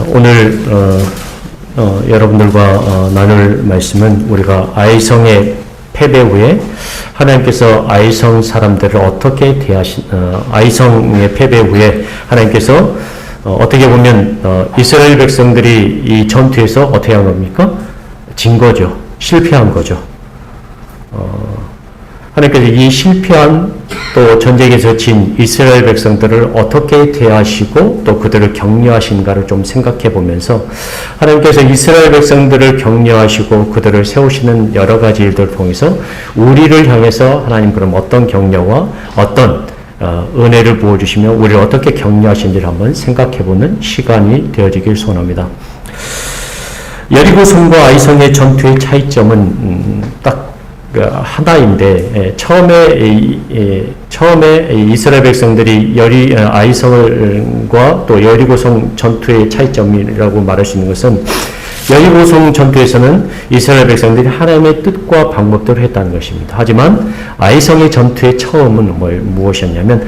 오늘 여러분들과 나눌 말씀은 우리가 아이성의 패배 후에 하나님께서 아이성 사람들을 어떻게 아이성의 패배 후에 하나님께서 어떻게 보면 이스라엘 백성들이 이 전투에서 어떻게 한 겁니까? 진 거죠. 실패한 거죠. 하나님께서 이 실패한 또 전쟁에서 진 이스라엘 백성들을 어떻게 대하시고 또 그들을 격려하신가를 좀 생각해 보면서 하나님께서 이스라엘 백성들을 격려하시고 그들을 세우시는 여러 가지 일들을 통해서 우리를 향해서 하나님 그럼 어떤 격려와 어떤 은혜를 부어주시며 우리를 어떻게 격려하신지를 한번 생각해 보는 시간이 되어지길 소원합니다. 여리고성과 아이성의 전투의 차이점은 딱 하나인데 처음에 이스라엘 백성들이 아이성과 또 여리고성 전투의 차이점이라고 말할 수 있는 것은 여리고성 전투에서는 이스라엘 백성들이 하나님의 뜻과 방법대로 했다는 것입니다. 하지만 아이성의 전투의 처음은 무엇이었냐면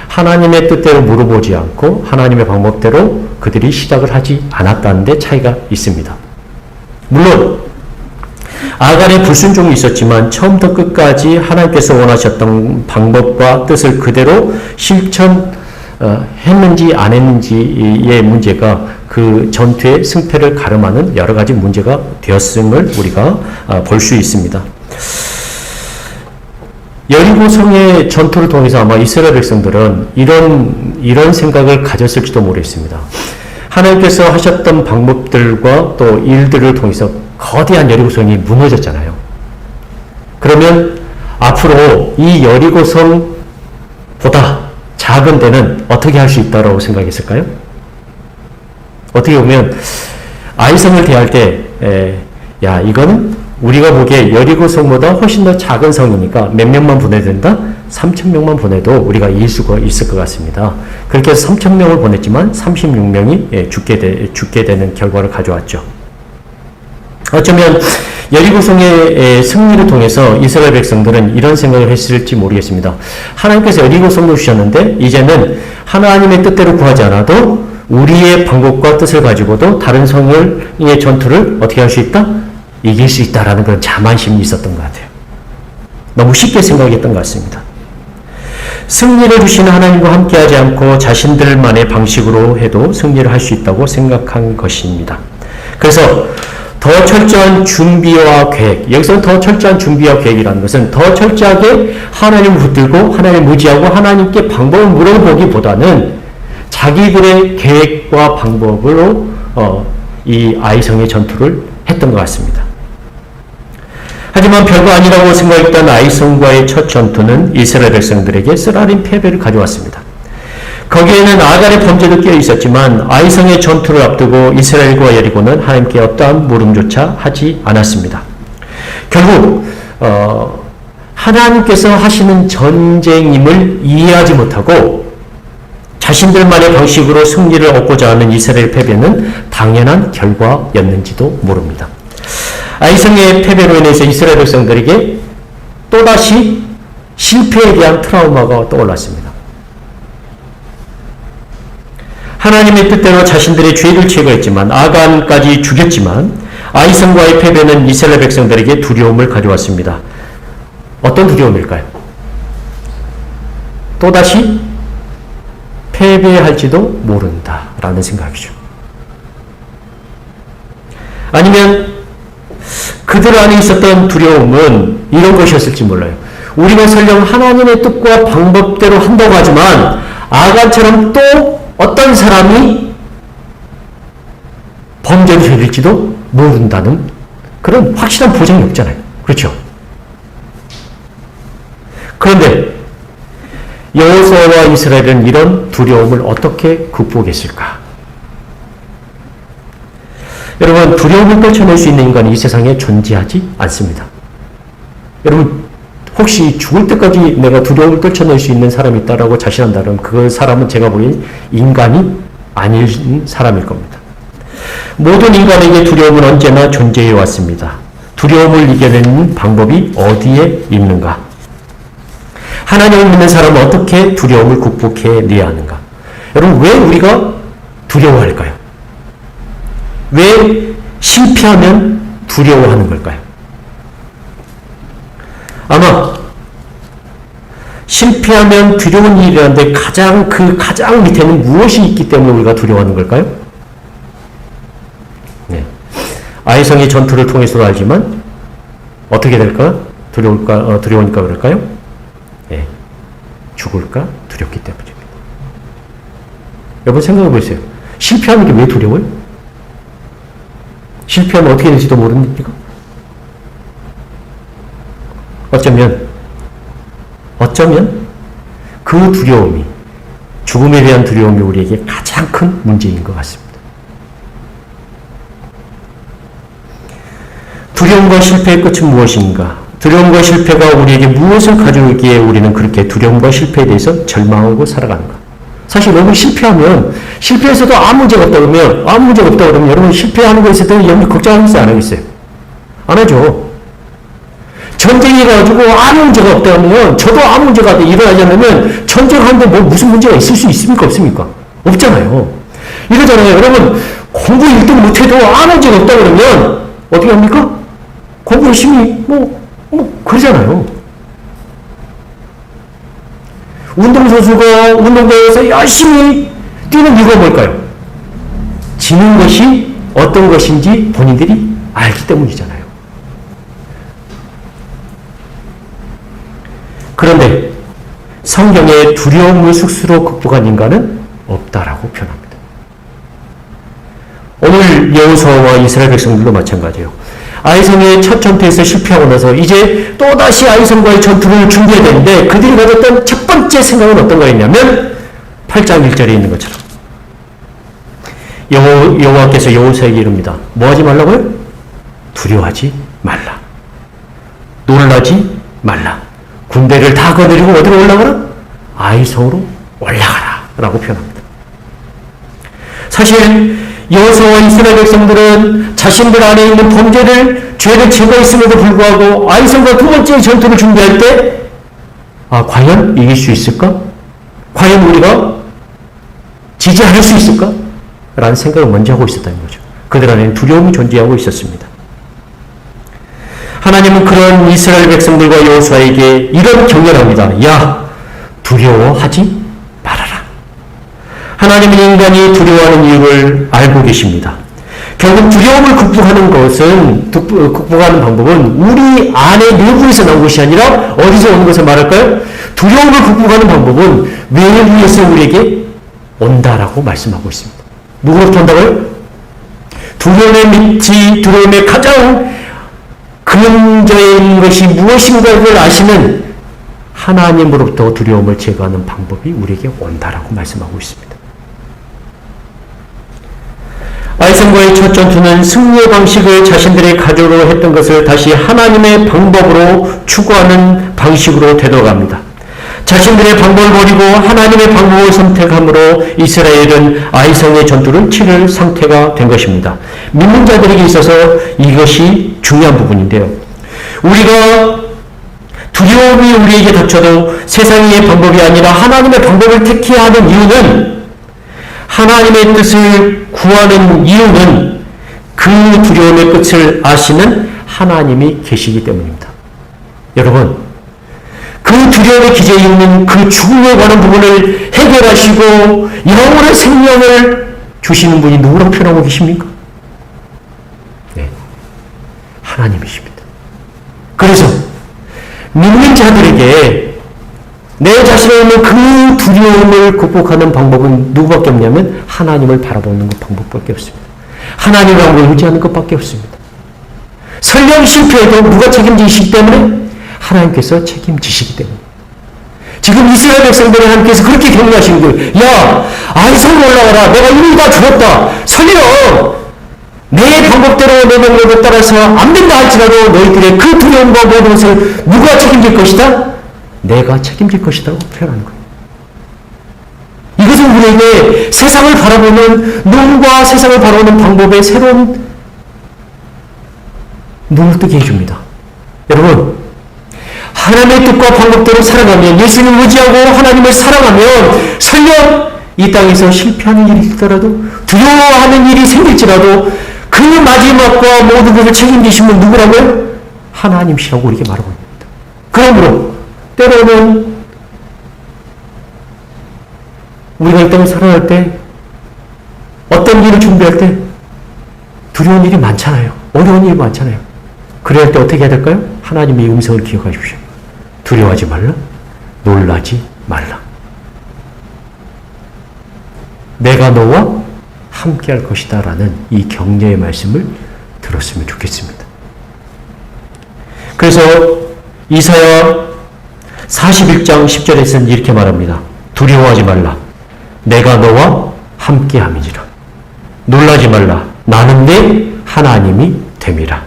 하나님의 뜻대로 물어보지 않고 하나님의 방법대로 그들이 시작을 하지 않았다는 데 차이가 있습니다. 물론 아간의 불순종이 있었지만 처음부터 끝까지 하나님께서 원하셨던 방법과 뜻을 그대로 실천했는지 안 했는지의 문제가 그 전투의 승패를 가름하는 여러 가지 문제가 되었음을 우리가 볼 수 있습니다. 여리고성의 전투를 통해서 아마 이스라엘 백성들은 이런 생각을 가졌을지도 모르겠습니다. 하나님께서 하셨던 방법들과 또 일들을 통해서 거대한 여리고성이 무너졌잖아요. 그러면 앞으로 이 여리고성보다 작은 데는 어떻게 할 수 있다고 생각했을까요? 어떻게 보면 아이성을 대할 때 이거는 우리가 보기에 여리고성보다 훨씬 더 작은 성이니까 몇 명만 보내야 된다? 3,000명만 보내도 우리가 이길 수가 있을 것 같습니다. 그렇게 해서 3,000명을 보냈지만 36명이 죽게 되는 결과를 가져왔죠. 어쩌면 여리고성의 승리를 통해서 이스라엘 백성들은 이런 생각을 했을지 모르겠습니다. 하나님께서 여리고성도 주셨는데 이제는 하나님의 뜻대로 구하지 않아도 우리의 방법과 뜻을 가지고도 다른 성의 전투를 어떻게 할 수 있다? 이길 수 있다라는 그런 자만심이 있었던 것 같아요. 너무 쉽게 생각했던 것 같습니다. 승리를 주시는 하나님과 함께하지 않고 자신들만의 방식으로 해도 승리를 할 수 있다고 생각한 것입니다. 그래서 더 철저한 준비와 계획, 여기서는 더 철저한 준비와 계획이라는 것은 더 철저하게 하나님을 붙들고 하나님을 의지하고 하나님께 방법을 물어보기보다는 자기들의 계획과 방법으로 이 아이성의 전투를 했던 것 같습니다. 하지만 별거 아니라고 생각했던 아이성과의 첫 전투는 이스라엘 백성들에게 쓰라린 패배를 가져왔습니다. 거기에는 아간의 범죄도 끼어 있었지만 아이성의 전투를 앞두고 이스라엘과 여리고는 하나님께 어떠한 물음조차 하지 않았습니다. 결국 하나님께서 하시는 전쟁임을 이해하지 못하고 자신들만의 방식으로 승리를 얻고자 하는 이스라엘 패배는 당연한 결과였는지도 모릅니다. 아이성의 패배로 인해서 이스라엘 백성들에게 또다시 실패에 대한 트라우마가 떠올랐습니다. 하나님의 뜻대로 자신들의 죄를 제거했지만 아간까지 죽였지만 아이성과의 패배는 이스라엘 백성들에게 두려움을 가져왔습니다. 어떤 두려움일까요? 또다시 패배할지도 모른다라는 생각이죠. 아니면 그들 안에 있었던 두려움은 이런 것이었을지 몰라요. 우리가 설령 하나님의 뜻과 방법대로 한다고 하지만 아간처럼 또 어떤 사람이 범죄를 저질지도 모른다는 그런 확실한 보장이 없잖아요. 그렇죠? 그런데 여호수아와 이스라엘은 이런 두려움을 어떻게 극복했을까? 여러분, 두려움을 떨쳐낼 수 있는 인간이 이 세상에 존재하지 않습니다. 여러분, 혹시 죽을 때까지 내가 두려움을 떨쳐낼 수 있는 사람이 있다라고 자신한다면 그 사람은 제가 보기엔 인간이 아닌 사람일 겁니다. 모든 인간에게 두려움은 언제나 존재해 왔습니다. 두려움을 이겨내는 방법이 어디에 있는가? 하나님을 믿는 사람은 어떻게 두려움을 극복해내야 하는가? 여러분, 왜 우리가 두려워할까요? 왜 실패하면 두려워하는 걸까요? 아마 실패하면 두려운 일이라는데 가장 밑에는 무엇이 있기 때문에 우리가 두려워하는 걸까요? 네. 아이성의 전투를 통해서도 알지만 어떻게 될까? 두려우니까 그럴까요? 네. 죽을까? 두렵기 때문입니다. 여러분 생각해 보세요. 실패하는 게 왜 두려워요? 실패하면 어떻게 될지도 모릅니까? 어쩌면 그 두려움이, 죽음에 대한 두려움이 우리에게 가장 큰 문제인 것 같습니다. 두려움과 실패의 끝은 무엇인가? 두려움과 실패가 우리에게 무엇을 가져오기에 우리는 그렇게 두려움과 실패에 대해서 절망하고 살아가는가? 사실 여러분 실패해서도 아무 문제가 없다 그러면 여러분 실패하는 것에 대해서 여러분 걱정하겠어요? 안 하겠어요? 안 하죠. 전쟁이 가지고 아무 문제가 없다 그러면 저도 아무 문제가 일어나지 않으면 전쟁하는데 무슨 문제가 있을 수 있습니까? 없습니까? 없잖아요. 이러잖아요. 여러분 공부 1등 못해도 아무 문제가 없다 그러면 어떻게 합니까? 공부 열심히 그러잖아요. 운동선수가 운동장에서 열심히 뛰는 이유가 뭘까요? 지는 것이 어떤 것인지 본인들이 알기 때문이잖아요. 그런데 성경에 두려움을 스스로 극복한 인간은 없다라고 표현합니다. 오늘 여호수아와 이스라엘 백성들도 마찬가지예요. 아이성의 첫 전투에서 실패하고 나서 이제 또다시 아이성과의 전투를 준비해야 되는데 그들이 가졌던 첫 번째 생각은 어떤 거였냐면 8장 1절에 있는 것처럼 여호와께서 여호수아에게 이릅니다. 뭐 하지 말라고요? 두려워하지 말라. 놀라지 말라. 군대를 다 거느리고 어디로 올라가라? 아이성으로 올라가라 라고 표현합니다. 사실 여호수아와 이스라엘 백성들은 자신들 안에 있는 죄를 제거했음에도 불구하고 아이성과 두 번째 전투를 준비할 때 과연 이길 수 있을까? 과연 우리가 지지할 수 있을까? 라는 생각을 먼저 하고 있었다는 거죠. 그들 안에는 두려움이 존재하고 있었습니다. 하나님은 그런 이스라엘 백성들과 여호수아에게 이런 격려합니다. 야, 두려워하지 말아라. 하나님은 인간이 두려워하는 이유를 알고 계십니다. 결국 두려움을 극복하는 방법은 우리 안의 내부에서 나온 것이 아니라 어디서 오는 것을 말할까요? 두려움을 극복하는 방법은 외부에서 우리에게 온다라고 말씀하고 있습니다. 누구로부터 온다고요? 두려움의 가장 근저에 것이 무엇인가를 아시는 하나님으로부터 두려움을 제거하는 방법이 우리에게 온다라고 말씀하고 있습니다. 아이성과의 첫 전투는 승리의 방식을 자신들의 가족으로 했던 것을 다시 하나님의 방법으로 추구하는 방식으로 되돌아갑니다. 자신들의 방법을 버리고 하나님의 방법을 선택함으로 이스라엘은 아이성의 전투를 치를 상태가 된 것입니다. 믿는 자들에게 있어서 이것이 중요한 부분인데요. 우리가 두려움이 우리에게 닥쳐도 세상의 방법이 아니라 하나님의 방법을 택해야 하는 이유는 하나님의 뜻을 구하는 이유는 그 두려움의 끝을 아시는 하나님이 계시기 때문입니다. 여러분, 그 두려움의 기저에 있는 그 죽음에 관한 부분을 해결하시고 영원한 생명을 주시는 분이 누구라고 표현하고 계십니까? 네, 하나님이십니다. 그래서 믿는 자들에게 내 자신에 있는 그 두려움을 극복하는 방법은 누구밖에 없냐면 하나님을 바라보는 것 방법밖에 없습니다. 하나님을 의지하는 것밖에 없습니다. 설령 실패해도 누가 책임지시기 때문에? 하나님께서 책임지시기 때문에. 지금 이스라엘 백성들을 하나님께서 그렇게 격려하시는 거예요. 야, 아이성으로 올라가라. 내가 이미 다 죽었다. 설령 내 방법대로 내 명령에 따라서 안 된다 할지라도 너희들의 그 두려움과 모든 것을 누가 책임질 것이다? 내가 책임질 것이라고 표현하는 거예요. 이것은 우리에게 세상을 바라보는 눈과 세상을 바라보는 방법의 새로운 눈을 뜨게 해줍니다. 여러분, 하나님의 뜻과 방법대로 살아가면, 예수님을 의지하고 하나님을 사랑하면 설령 이 땅에서 실패하는 일이 있더라도, 두려워하는 일이 생길지라도 그 마지막과 모든 것을 책임지신 분 누구라고요? 하나님이시라고 이렇게 말하고 있습니다. 그러므로 때로는 우리가 이 땅을 살아갈 때 어떤 일을 준비할 때 두려운 일이 많잖아요. 어려운 일이 많잖아요. 그럴 때 어떻게 해야 될까요? 하나님의 음성을 기억하십시오. 두려워하지 말라. 놀라지 말라. 내가 너와 함께 할 것이다 라는 이 격려의 말씀을 들었으면 좋겠습니다. 그래서 이사야 41장 10절에서는 이렇게 말합니다. 두려워하지 말라. 내가 너와 함께 함이니라. 놀라지 말라. 나는 내 하나님이 됨이라.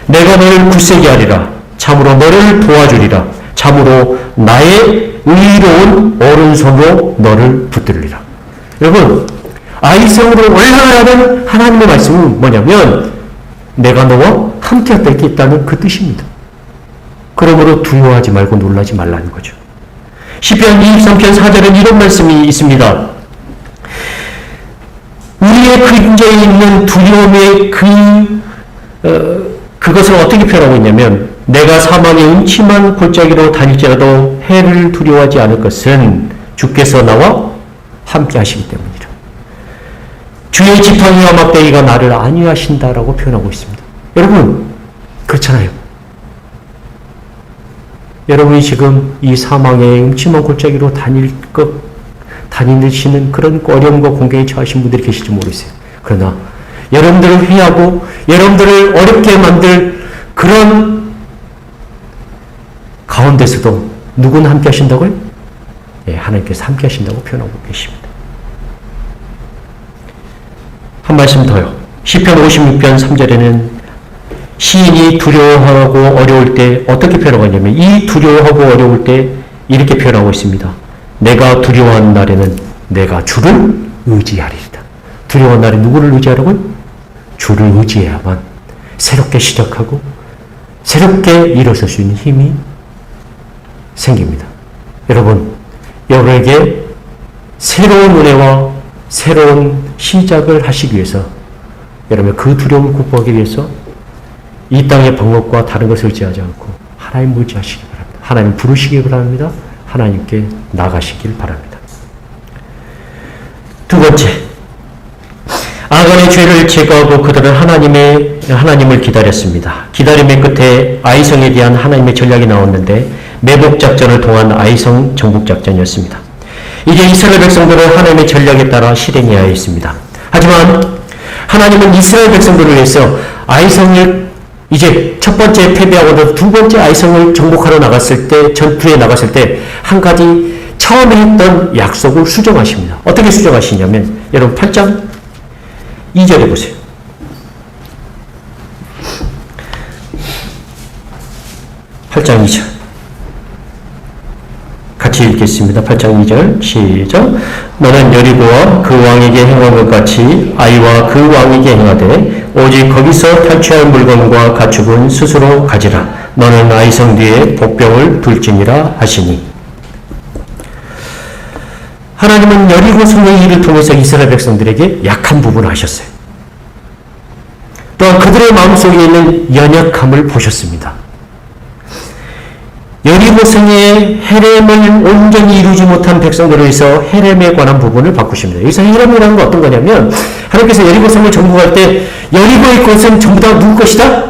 내가 너를 굳세게 하리라. 참으로 너를 도와주리라. 참으로 나의 의로운 오른손으로 너를 붙들리라. 여러분, 아이성으로 올라가라는 하나님의 말씀은 뭐냐면 내가 너와 함께 할 때 있다는 그 뜻입니다. 그러므로 두려워하지 말고 놀라지 말라는 거죠. 시편 23편 4절은 이런 말씀이 있습니다. 우리의 그림자에 있는 두려움의 그것을 어떻게 표현하고 있냐면 내가 사망의 음침한 골짜기로 다닐지라도 해를 두려워하지 않을 것은 주께서 나와 함께 하시기 때문이라. 주의 지팡이와 막대기가 나를 안위하신다라고 표현하고 있습니다. 여러분, 그렇잖아요. 여러분이 지금 이 사망의 음침한 골짜기로 다니시는 그런 어려움과 공경에 처하신 분들이 계실지 모르겠어요. 그러나 여러분들을 회하고 여러분들을 어렵게 만들 그런 가운데서도 누구는 함께 하신다고요? 예, 하나님께서 함께 하신다고 표현하고 계십니다. 한 말씀 더요. 시편 56편 3절에는 시인이 두려워하고 어려울 때 어떻게 표현하고 있냐면 이 두려워하고 어려울 때 이렇게 표현하고 있습니다. 내가 두려워하는 날에는 내가 주를 의지하리이다. 두려워하는 날에 누구를 의지하라고요? 주를 의지해야만 새롭게 시작하고 새롭게 일어설 수 있는 힘이 생깁니다. 여러분, 여러분에게 새로운 은혜와 새로운 시작을 하시기 위해서 여러분 그 두려움을 극복하기 위해서 이 땅의 방법과 다른 것을 의지하지 않고 하나님 의지하시기 바랍니다. 하나님 부르시기 바랍니다. 하나님께 나가시길 바랍니다. 두 번째, 아간의 죄를 제거하고 그들은 하나님을 기다렸습니다. 기다림의 끝에 아이성에 대한 하나님의 전략이 나왔는데 매복 작전을 통한 아이성 정복 작전이었습니다. 이제 이스라엘 백성들은 하나님의 전략에 따라 실행해야 했습니다. 하지만 하나님은 이스라엘 백성들을 위해서 아이성을 이제 첫 번째 패배하고 두 번째 아이성을 정복하러 나갔을 때, 전투에 나갔을 때 한 가지 처음에 했던 약속을 수정하십니다. 어떻게 수정하시냐면 여러분 8장 2절에 보세요. 8장 2절 같이 읽겠습니다. 8장 2절 시작. 너는 여리고와 그 왕에게 행한 것 같이 아이와 그 왕에게 행하되 오직 거기서 탈취할 물건과 가축은 스스로 가지라. 너는 아이성 뒤에 복병을 둘지니라 하시니. 하나님은 여리고 성의 일을 통해서 이스라엘 백성들에게 약한 부분을 하셨어요. 또한 그들의 마음속에 있는 연약함을 보셨습니다. 여리고 성의 헤렘을 온전히 이루지 못한 백성들을 위해서 헤렘에 관한 부분을 바꾸십니다. 여기서 헤렘이라는 건 어떤 거냐면 하나님께서 여리고 성을 정복할 때 여리고의 것은 전부 다 누구 것이다?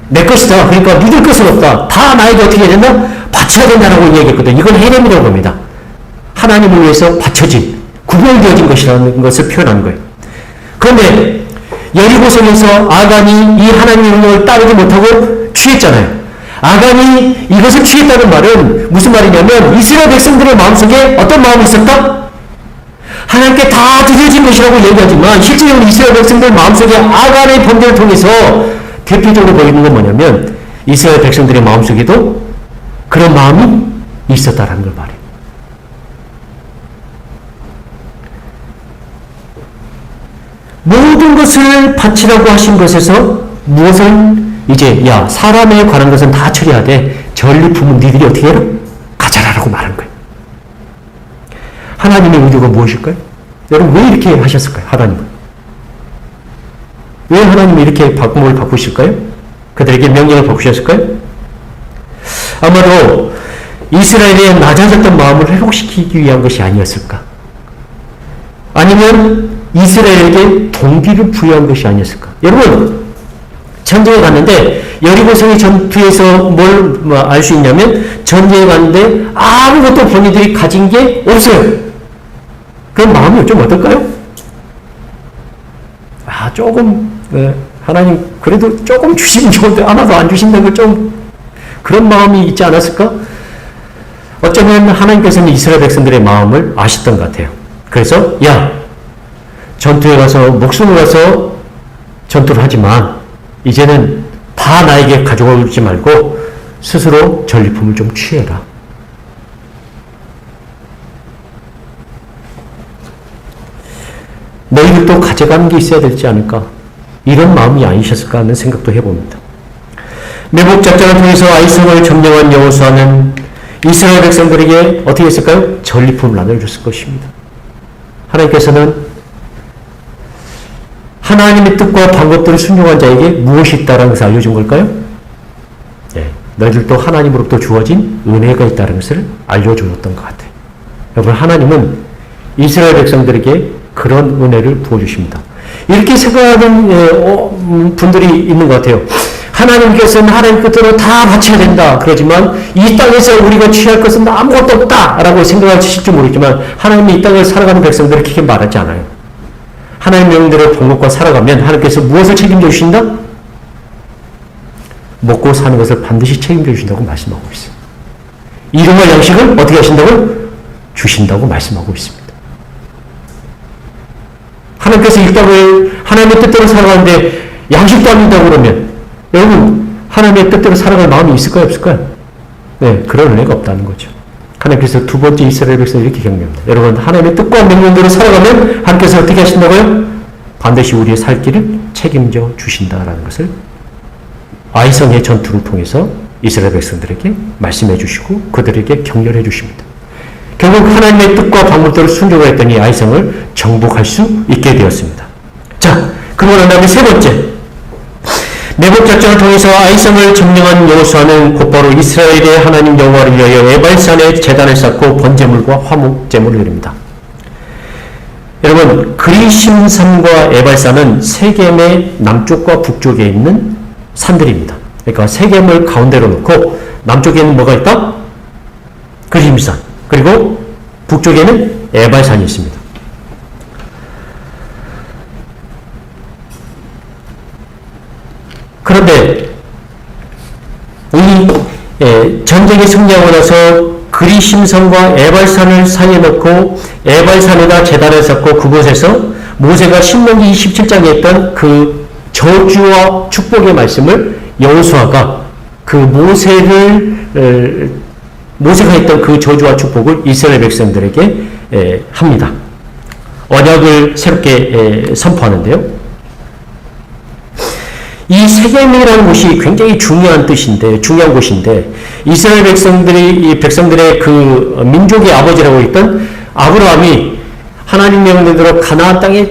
내 것이다. 그러니까 믿을 것은 없다. 다 나에게 어떻게 해야 된다? 바쳐야 된다라고 얘기했거든요. 이건 헤렘이라고 합니다. 하나님을 위해서 바쳐진, 구별되어진 것이라는 것을 표현하는 거예요. 그런데 여리고성에서 아간이 이 하나님의 명령을 따르지 못하고 취했잖아요. 아간이 이것을 취했다는 말은 무슨 말이냐면 이스라엘 백성들의 마음속에 어떤 마음이 있었다? 하나님께 다 드려진 것이라고 얘기하지만 실제로는 이스라엘 백성들 마음속에 아간의 범죄를 통해서 대표적으로 보이는 건 뭐냐면 이스라엘 백성들의 마음속에도 그런 마음이 있었다라는 걸 말해요. 모든 것을 바치라고 하신 것에서 무엇을 이제 사람에 관한 것은 다 처리하되 전리품은 니들이 어떻게 해라? 가져라라고 말한 거예요. 하나님의 의도가 무엇일까요? 여러분 왜 이렇게 하셨을까요? 하나님은 왜 하나님이 이렇게 방법을 바꾸실까요? 그들에게 명령을 바꾸셨을까요? 아마도 이스라엘의 낮아졌던 마음을 회복시키기 위한 것이 아니었을까? 아니면 이스라엘에게 동기를 부여한 것이 아니었을까? 여러분, 전쟁에 갔는데 여리고성의 전투에서 뭘 알 수 있냐면 전쟁에 갔는데 아무것도 본인들이 가진 게 없어요. 그럼 마음이 좀 어떨까요? 조금 하나님 그래도 조금 주시면 좋은데 하나도 안 주신다는 걸 좀 그런 마음이 있지 않았을까? 어쩌면 하나님께서는 이스라엘 백성들의 마음을 아셨던 것 같아요. 그래서 전투에 가서 목숨을 가서 전투를 하지만 이제는 다 나에게 가져오지 말고 스스로 전리품을 좀 취해라. 너희들도 가져가는 게 있어야 되지 않을까? 이런 마음이 아니셨을까 하는 생각도 해봅니다. 매복 작전을 통해서 아이성을 점령한 여호수아는 이스라엘 백성들에게 어떻게 했을까요? 전리품을 나눠줬을 것입니다. 하나님께서는 하나님의 뜻과 방법들을 순종한 자에게 무엇이 있다는 것을 알려준 걸까요? 너희들도 하나님으로부터 주어진 은혜가 있다는 것을 알려주었던 것 같아요. 여러분, 하나님은 이스라엘 백성들에게 그런 은혜를 부어주십니다. 이렇게 생각하는 분들이 있는 것 같아요. 하나님께서는 하나님 뜻대로 다 바쳐야 된다. 그러지만 이 땅에서 우리가 취할 것은 아무것도 없다라고 생각하실지 모르겠지만 하나님이 이 땅을 살아가는 백성들을 그렇게 말하지 않아요. 하나님 명령대로 방법과 살아가면 하나님께서 무엇을 책임져 주신다? 먹고 사는 것을 반드시 책임져 주신다고 말씀하고 있어요. 일용할 양식을 어떻게 하신다고? 주신다고 말씀하고 있습니다. 하나님께서 이 땅을 하나님의 뜻대로 살아가는데 양식도 안 준다고 그러면 여러분, 하나님의 뜻대로 살아갈 마음이 있을까요? 없을까요? 그런 은혜가 없다는 거죠. 하나님께서 두 번째 이스라엘 백성을 이렇게 격려합니다. 여러분, 하나님의 뜻과 명령대로 살아가면 하나님께서 어떻게 하신다고요? 반드시 우리의 살 길을 책임져 주신다라는 것을 아이성의 전투를 통해서 이스라엘 백성들에게 말씀해 주시고 그들에게 격려해 주십니다. 결국 하나님의 뜻과 방법대로 순종을 했더니 아이성을 정복할 수 있게 되었습니다. 자, 그러고 난 다음에 세 번째, 매복 작전을 통해서 아이성을 점령한 여호수아는 곧바로 이스라엘의 하나님 여호와를 위하여 에발산에 제단을 쌓고 번제물과 화목제물을 드립니다. 여러분, 그리심산과 에발산은 세겜의 남쪽과 북쪽에 있는 산들입니다. 그러니까 세겜을 가운데로 놓고 남쪽에는 뭐가 있다? 그리심산. 그리고 북쪽에는 에발산이 있습니다. 그런데 이 전쟁에 승리하고 나서 그리심산과 에발산을 사이에 놓고 에발산에다 제단을 쌓고 그곳에서 모세가 신명기 27장에 했던 그 저주와 축복의 말씀을 여호수아가 그 모세가 했던 그 저주와 축복을 이스라엘 백성들에게 합니다. 언약을 새롭게 선포하는데요. 이 세겜이라는 곳이 굉장히 중요한 곳인데 이스라엘 백성들의 그 민족의 아버지라고 했던 아브라함이 하나님 명령대로 가나안 땅에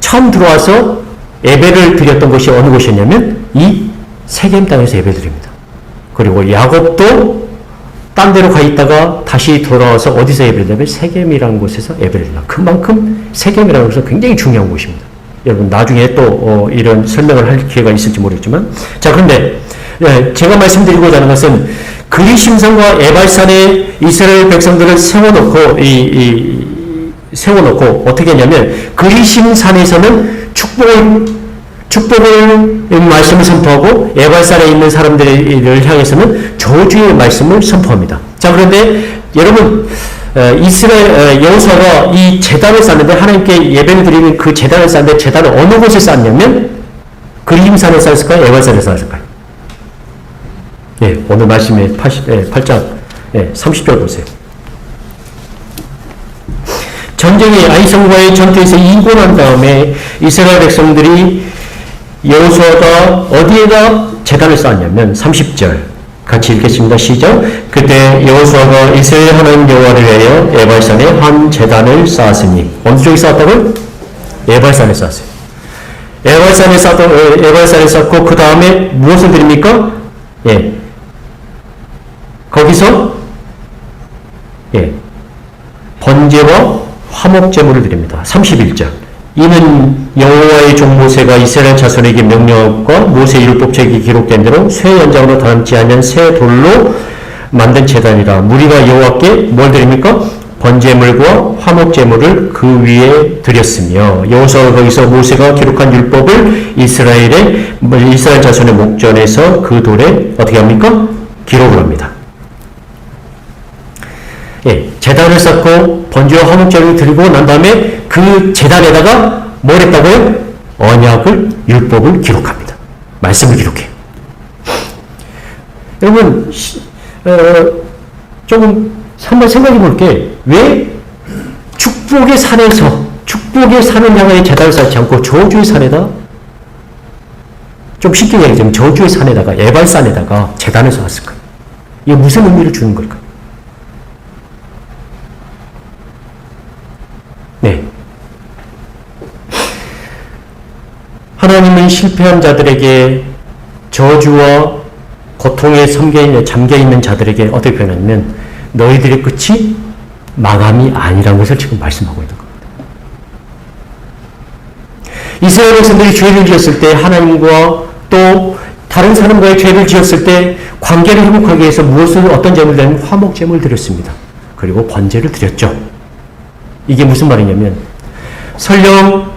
처음 들어와서 예배를 드렸던 곳이 어느 곳이었냐면 이 세겜 땅에서 예배를 드립니다. 그리고 야곱도 딴 데로 가 있다가 다시 돌아와서 어디서 예배를 드냐면 세겜이라는 곳에서 예배를 드립니다. 그만큼 세겜이라는 곳은 굉장히 중요한 곳입니다. 여러분, 나중에 또 이런 설명을 할 기회가 있을지 모르겠지만, 자, 그런데 제가 말씀드리고자 하는 것은 그리심산과 에발산에 이스라엘 백성들을 세워놓고 어떻게 했냐면 그리심산에서는 축복을 말씀을 선포하고 에발산에 있는 사람들을 향해서는 저주의 말씀을 선포합니다. 자, 그런데 여러분, 여호수아가 이 제단을 쌓는데 하나님께 예배를 드리는 그 제단을 쌓는데 제단을 어느 곳에 쌓냐면 그리심산에 쌓았을까요? 에발산에 쌓았을까요? 오늘 말씀의 8장 30절 보세요. 전쟁이 아이성과의 전투에서 이기고 난 다음에 이스라엘 백성들이 여호수아가 어디에다 제단을 쌓았냐면 30절 같이 읽겠습니다. 시작. 그때 여호수아가 이스라엘 하나님 여호와를 위하여 에발산에 한 제단을 쌓았으니 어느 쪽에 쌓았다고요? 에발산에 쌓았어요. 에발산에 쌓고 그 다음에 무엇을 드립니까? 예. 거기서 번제와 화목제물을 드립니다. 31절. 이는 여호와의 종 모세가 이스라엘 자손에게 명령과 모세 율법책이 기록된 대로 쇠 연장으로 다듬지 않은 새 돌로 만든 제단이라. 무리가 여호와께 뭘 드립니까? 번제물과 화목제물을 그 위에 드렸으며, 여호수아가 거기서 모세가 기록한 율법을 이스라엘 자손의 목전에서 그 돌에 어떻게 합니까? 기록을 합니다. 제단을 쌓고 번제와 화목제물을 드리고 난 다음에 그 제단에다가 뭘 했다고요? 언약을, 율법을 기록합니다. 말씀을 기록해요. 여러분, 조금 한번 생각해 볼게. 왜 축복의 산에서, 축복의 산을 향하여 제단을 쌓지 않고 저주의 산에다, 좀 쉽게 얘기하자면 저주의 산에다가, 에발산에다가 제단을 쌓았을까? 이게 무슨 의미를 주는 걸까? 네. 하나님은 실패한 자들에게, 저주와 고통에 잠겨있는 자들에게 어떻게 표현하냐면, 너희들의 끝이 마감이 아니라는 것을 지금 말씀하고 있는 겁니다. 이스라엘 백성들이 죄를 지었을 때, 하나님과 또 다른 사람과의 죄를 지었을 때 관계를 회복하기 위해서 어떤 제물을 드리면 화목제물을 드렸습니다. 그리고 번제를 드렸죠. 이게 무슨 말이냐면, 설령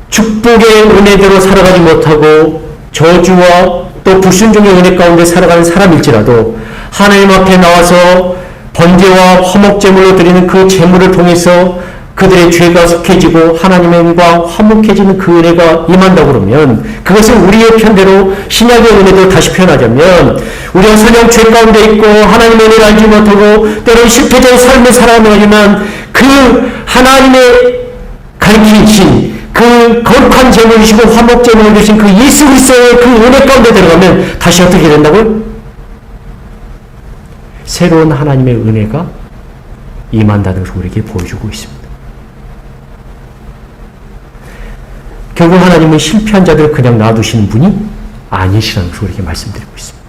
축복의 은혜대로 살아가지 못하고 저주와 또 불순종의 은혜 가운데 살아가는 사람일지라도 하나님 앞에 나와서 번제와 화목제물로 드리는 그 제물을 통해서 그들의 죄가 속해지고 하나님과 화목해지는 그 은혜가 임한다고 그러면, 그것은 우리의 편대로 신약의 은혜도 다시 표현하자면, 우리가 설령 죄 가운데 있고 하나님의 은혜를 알지 못하고 때로는 실패자의 삶을 살아가지만 그 하나님의 가르치신 그 거룩한 제물이시고 화목제물을 주신 그 예수 그리스도의 그 은혜 가운데 들어가면 다시 어떻게 된다고요? 새로운 하나님의 은혜가 임한다는 것을 우리에게 보여주고 있습니다. 결국 하나님은 실패한 자들을 그냥 놔두시는 분이 아니시라는 것을 우리에게 말씀드리고 있습니다.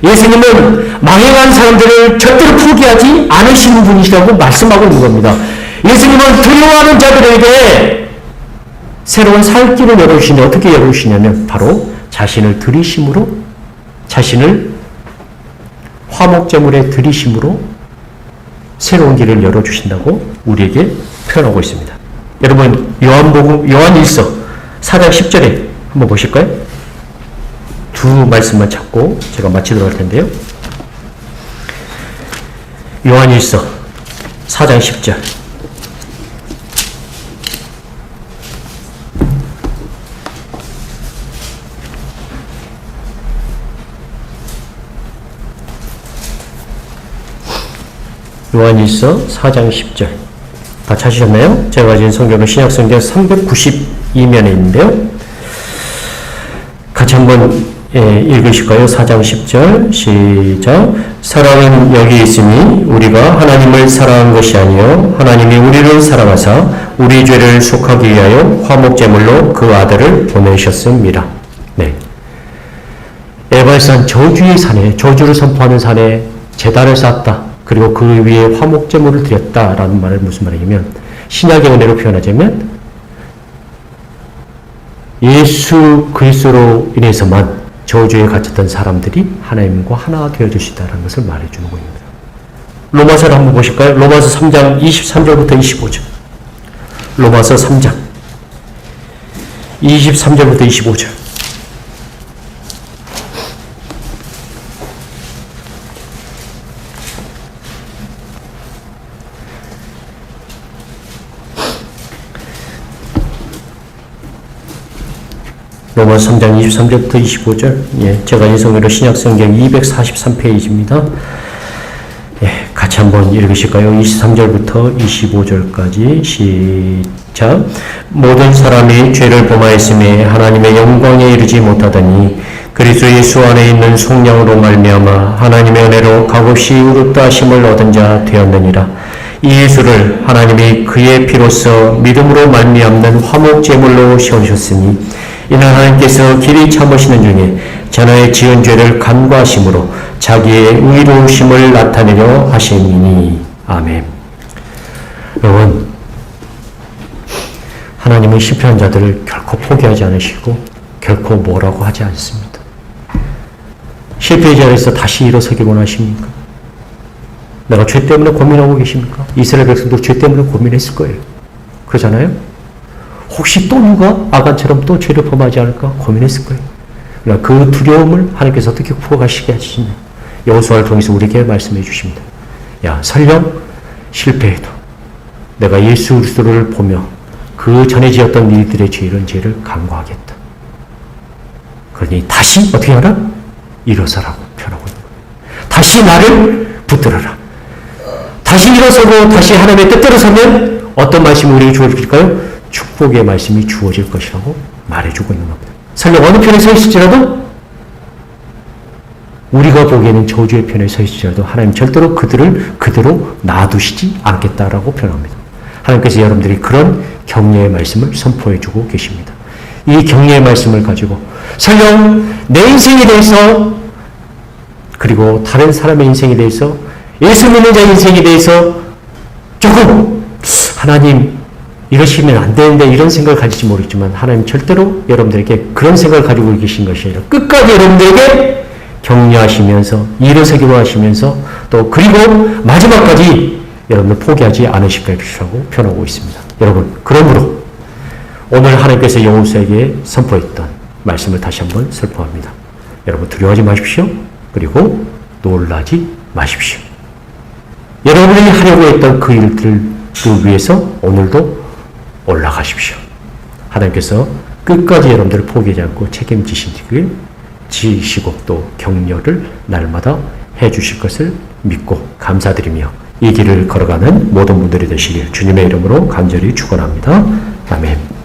예수님은 망해간 사람들을 절대로 포기하지 않으시는 분이시라고 말씀하고 있는 겁니다. 예수님은 두려워하는 자들에게 새로운 살 길을 열어주시냐, 어떻게 열어주시냐면 바로 자신을 드리심으로, 자신을 화목제물에 드리심으로 새로운 길을 열어주신다고 우리에게 표현하고 있습니다. 여러분, 요한일서 4장 10절에 한번 보실까요? 두 말씀만 찾고 제가 마치도록 할 텐데요. 요한일서 4장 10절. 요한일서 4장 10절. 다 찾으셨나요? 제가 가진 성경은 신약성경 392면에 있는데요. 같이 한번 읽으실까요? 4장 10절 시작. 사랑은 여기 있으니 우리가 하나님을 사랑한 것이 아니요 하나님이 우리를 사랑하사 우리 죄를 속하기 위하여 화목제물로 그 아들을 보내셨습니다. 네. 에발산 저주의 산에, 저주를 선포하는 산에 제단을 쌓았다. 그리고 그 위에 화목제물을 드렸다라는 말은 무슨 말이냐면, 신약의 은혜로 표현하자면 예수 그리스도로 인해서만 저주에 갇혔던 사람들이 하나님과 하나가 되어줄 수 있다는 것을 말해주는 겁니다. 로마서를 한번 보실까요? 로마서 3장 23절부터 25절. 로마서 3장 23절부터 25절. 로마서 3장 23절부터 25절. 예, 제가 인성으로 신약성경 243페이지입니다. 예, 같이 한번 읽으실까요? 23절부터 25절까지 시작. 모든 사람이 죄를 범하였음에 하나님의 영광에 이르지 못하더니 그리스도 예수 안에 있는 속량으로 말미암아 하나님의 은혜로 값없이 의롭다 하심을 얻은 자 되었느니라. 이 예수를 하나님이 그의 피로써 믿음으로 말미암는 화목제물로 세우셨으니 이는 하나님께서 길이 참으시는 중에 전하의 지은 죄를 간과하심으로 자기의 의로우심을 나타내려 하심이니. 아멘. 여러분, 하나님은 실패한 자들을 결코 포기하지 않으시고 결코 뭐라고 하지 않습니다. 실패의 자리에서 다시 일어서기 원하십니까? 내가 죄 때문에 고민하고 계십니까? 이스라엘 백성도 죄 때문에 고민했을 거예요. 그러잖아요? 혹시 또 누가 아간처럼 또 죄를 범하지 않을까 고민했을 거예요. 그러나 그 두려움을 하나님께서 어떻게 풀어가시게 하시냐. 여호수아를 통해서 우리에게 말씀해 주십니다. 야, 설령 실패해도 내가 예수 그리스도를 보며 그 전에 지었던 일들의 이런 죄를 간과하겠다. 그러니 다시 어떻게 하라? 일어서라고 표현하고 있는 거예요. 다시 나를 붙들어라. 다시 일어서고 다시 하나님의 뜻대로 서면 어떤 말씀이 우리에게 주어질까요? 축복의 말씀이 주어질 것이라고 말해주고 있는 겁니다. 설령 어느 편에 서 있을지라도 우리가 보기에는 저주의 편에 서 있을지라도 하나님 절대로 그들을 그대로 놔두시지 않겠다라고 표현합니다. 하나님께서 여러분들이 그런 격려의 말씀을 선포해주고 계십니다. 이 격려의 말씀을 가지고 설령 내 인생에 대해서 그리고 다른 사람의 인생에 대해서 예수 믿는 자의 인생에 대해서 조금 하나님 이러시면 안 되는데 이런 생각을 가질지 모르겠지만 하나님 절대로 여러분들에게 그런 생각을 가지고 계신 것이 아니라 끝까지 여러분들에게 격려하시면서 일어서기로 하시면서 또 그리고 마지막까지 여러분을 포기하지 않으실 것이라고 표현하고 있습니다. 여러분, 그러므로 오늘 하나님께서 여호수아에게 선포했던 말씀을 다시 한번 설포합니다. 여러분, 두려워하지 마십시오. 그리고 놀라지 마십시오. 여러분이 하려고 했던 그 일들을 위해서 오늘도 올라가십시오. 하나님께서 끝까지 여러분들을 포기하지 않고 책임지시길 지시고 또 격려를 날마다 해주실 것을 믿고 감사드리며 이 길을 걸어가는 모든 분들이 되시길 주님의 이름으로 간절히 축원합니다. 아멘.